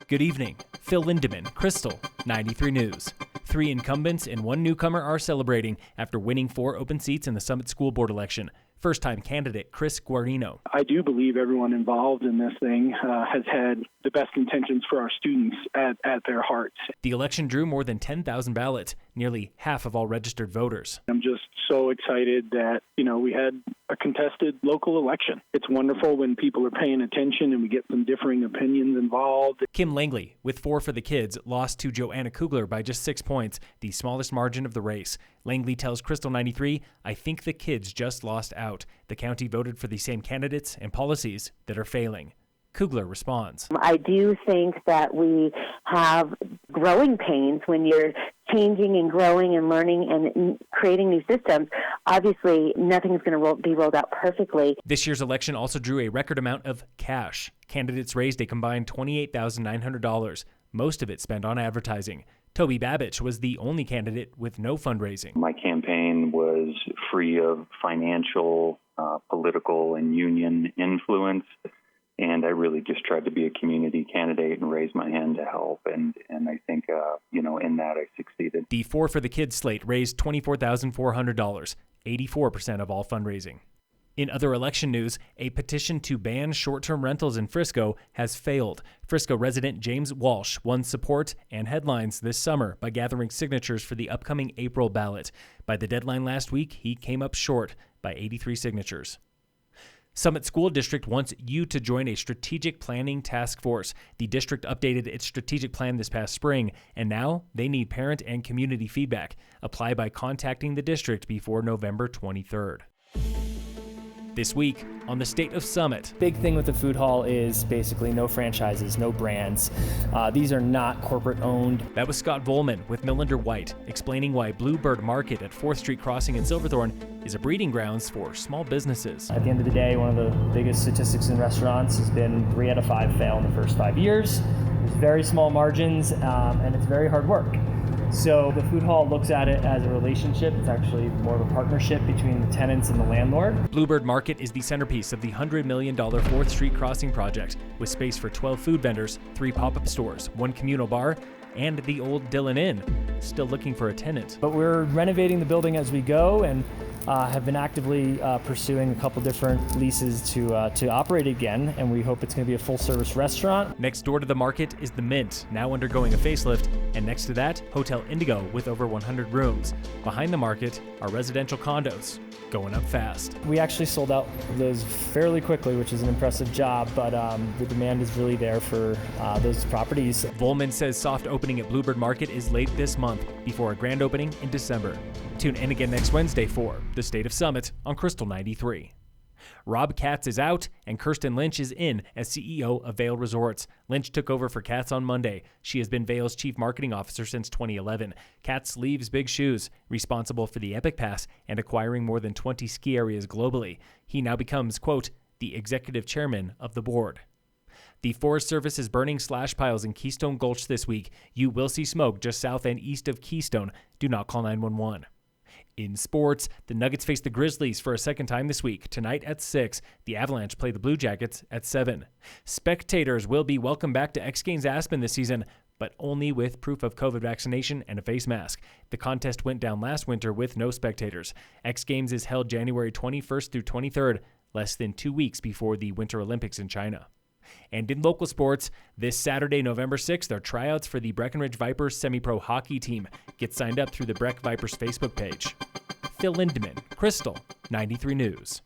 Good evening. Phil Lindemann, Krystal, 93 News. 3 incumbents and 1 newcomer are celebrating after winning 4 open seats in the Summit School Board election. First-time candidate Chris Guarino. I do believe everyone involved in this thing has had the best intentions for our students at their hearts. The election drew more than 10,000 ballots, nearly half of all registered voters. I'm just so excited that, we had a contested local election. It's wonderful when people are paying attention and we get some differing opinions involved. Kim Langley, with 4 for the Kids, lost to Joanna Kugler by just 6 points, the smallest margin of the race. Langley tells Krystal 93, "I think the kids just lost out. The county voted for the same candidates and policies that are failing." Kugler responds. I do think that we have growing pains when you're changing and growing and learning and creating new systems. Obviously, nothing's going to be rolled out perfectly. This year's election also drew a record amount of cash. Candidates raised a combined $28,900, most of it spent on advertising. Toby Babich was the only candidate with no fundraising. My campaign was free of financial, political, and union influence. And I really just tried to be a community candidate and raise my hand to help. And I think, in that I succeeded. The 4 for the Kids slate raised $24,400, 84% of all fundraising. In other election news, a petition to ban short-term rentals in Frisco has failed. Frisco resident James Walsh won support and headlines this summer by gathering signatures for the upcoming April ballot. By the deadline last week, he came up short by 83 signatures. Summit School District wants you to join a strategic planning task force. The district updated its strategic plan this past spring, and now they need parent and community feedback. Apply by contacting the district before November 23rd. This week on the State of Summit. Big thing with the food hall is basically no franchises, no brands. These are not corporate owned. That was Scott Volman with Millender White, explaining why Bluebird Market at 4th Street Crossing in Silverthorne is a breeding grounds for small businesses. At the end of the day, one of the biggest statistics in restaurants has been 3 out of 5 fail in the first 5 years. There's very small margins, and it's very hard work. So the food hall looks at it as a relationship. It's actually more of a partnership between the tenants and the landlord. Bluebird Market is the centerpiece of the $100 million 4th Street Crossing project, with space for 12 food vendors, 3 pop-up stores, 1 communal bar, and the old Dillon Inn. Still looking for a tenant. But we're renovating the building as we go and have been actively pursuing a couple different leases to operate again, and we hope it's going to be a full-service restaurant. Next door to the market is the Mint, now undergoing a facelift, and next to that, Hotel Indigo with over 100 rooms. Behind the market are residential condos, going up fast. We actually sold out those fairly quickly, which is an impressive job, but the demand is really there for those properties. Volman says soft opening at Bluebird Market is late this month, before a grand opening in December. Tune in again next Wednesday for The State of Summit on Krystal 93. Rob Katz is out and Kirsten Lynch is in as CEO of Vail Resorts. Lynch took over for Katz on Monday. She has been Vail's chief marketing officer since 2011. Katz leaves big shoes, responsible for the Epic Pass and acquiring more than 20 ski areas globally. He now becomes, quote, the executive chairman of the board. The Forest Service is burning slash piles in Keystone Gulch this week. You will see smoke just south and east of Keystone. Do not call 911. In sports, the Nuggets face the Grizzlies for a second time this week. Tonight at 6, the Avalanche play the Blue Jackets at 7. Spectators will be welcome back to X Games Aspen this season, but only with proof of COVID vaccination and a face mask. The contest went down last winter with no spectators. X Games is held January 21st through 23rd, less than 2 weeks before the Winter Olympics in China. And in local sports, this Saturday, November 6th, are tryouts for the Breckenridge Vipers semi-pro hockey team. Get signed up through the Breck Vipers Facebook page. Phil Lindemann, Krystal, 93 News.